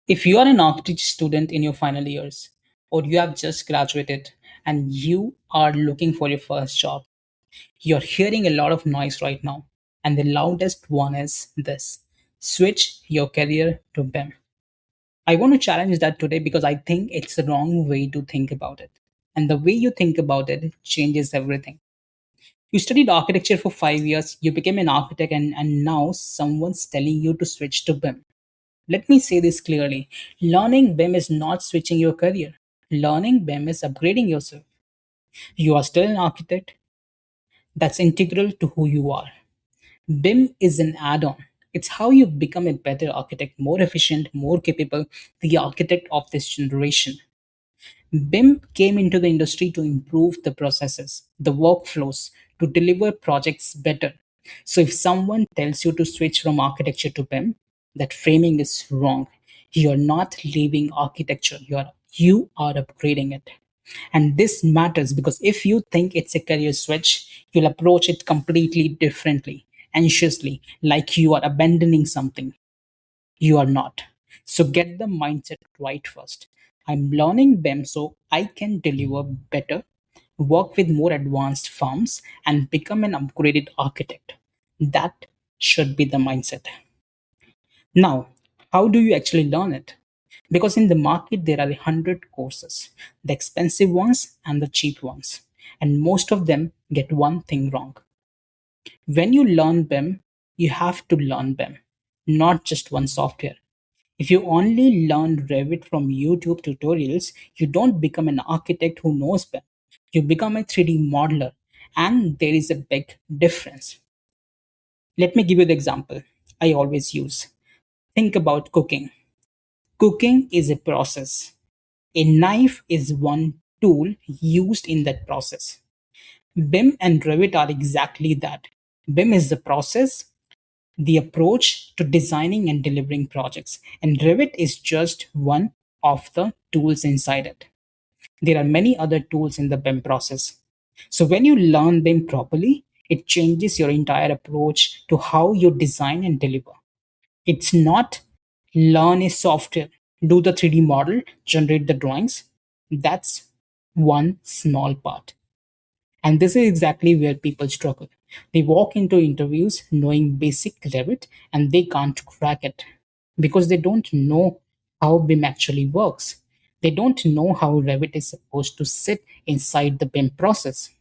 If you are an architecture student in your final years, or you have just graduated and you are looking for your first job, you're hearing a lot of noise right now. And the loudest one is this: switch your career to BIM. I want to challenge that today because I think it's the wrong way to think about it. And the way you think about it changes everything. You studied architecture for 5 years, you became an architect, and now someone's telling you to switch to BIM. Let me say this clearly: learning BIM is not switching your career, learning BIM is upgrading yourself. You are still an architect, that's integral to who you are. BIM is an add on. It's how you become a better architect, more efficient, more capable, the architect of this generation. BIM came into the industry to improve the processes, the workflows, to deliver projects better. So if someone tells you to switch from architecture to BIM, that framing is wrong. You're not leaving architecture, you are upgrading it. And this matters because if you think it's a career switch, you'll approach it completely differently, anxiously, like you are abandoning something. You are not. So get the mindset right first. I'm learning BIM so I can deliver better, work with more advanced firms, and become an upgraded architect. That should be the mindset. Now, how do you actually learn it? Because in the market, there are 100 courses, the expensive ones and the cheap ones. And most of them get one thing wrong. When you learn BIM, you have to learn BIM, not just one software. If you only learn Revit from YouTube tutorials, you don't become an architect who knows BIM. You become a 3D modeler, and there is a big difference. Let me give you the example I always use. Think about cooking. Cooking is a process. A knife is one tool used in that process. BIM and Revit are exactly that. BIM is the process, the approach to designing and delivering projects, and Revit is just one of the tools inside it. There are many other tools in the BIM process. So when you learn BIM properly, it changes your entire approach to how you design and deliver. It's not learn a software, do the 3D model, generate the drawings. That's one small part. And this is exactly where people struggle. They walk into interviews knowing basic Revit and they can't crack it because they don't know how BIM actually works. They don't know how Revit is supposed to sit inside the BIM process.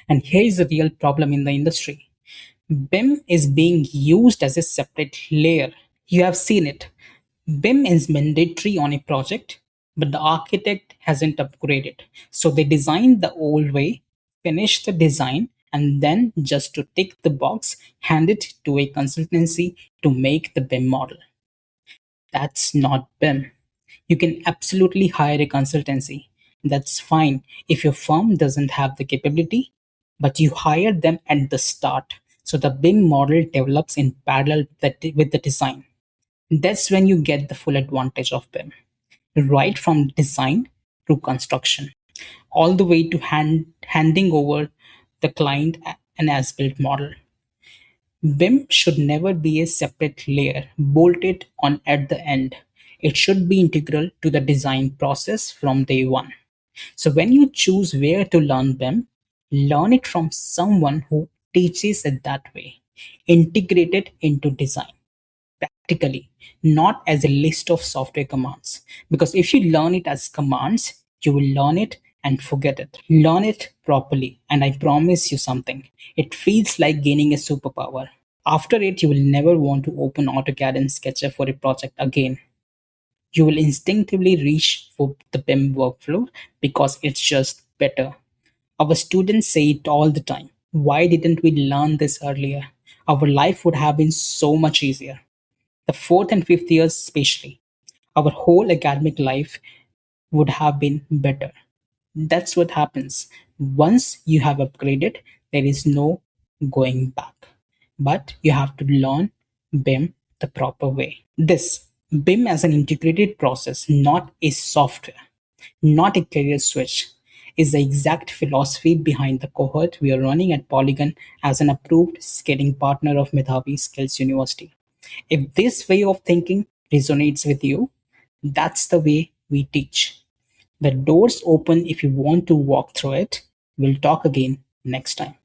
And here is the real problem in the industry: BIM is being used as a separate layer. You have seen it. BIM is mandatory on a project, but the architect hasn't upgraded. So they designed the old way, finish the design, and then just to tick the box, hand it to a consultancy to make the BIM model. That's not BIM. You can absolutely hire a consultancy. That's fine if your firm doesn't have the capability, but you hire them at the start. So the BIM model develops in parallel with the design. That's when you get the full advantage of BIM, right from design to construction, all the way to handing over the client an as-built model. BIM should never be a separate layer bolted on at the end. It should be integral to the design process from day one. So when you choose where to learn BIM, learn it from someone who teaches it that way. Integrate it into design practically, not as a list of software commands. Because if you learn it as commands, you will learn it and forget it. Learn it properly, and I promise you something: it feels like gaining a superpower. After it, you will never want to open AutoCAD and SketchUp for a project again. You will instinctively reach for the BIM workflow because it's just better. Our students say it all the time. Why didn't we learn this earlier? Our life would have been so much easier. The fourth and fifth years, especially, our whole academic life would have been better. That's what happens. Once you have upgraded, there is no going back. But you have to learn BIM the proper way. This BIM as an integrated process, not a software, not a career switch, is the exact philosophy behind the cohort we are running at Polygon as an approved scaling partner of Medhavi Skills University. If this way of thinking resonates with you, That's the way we teach. The door's open if you want to walk through it. We'll talk again next time.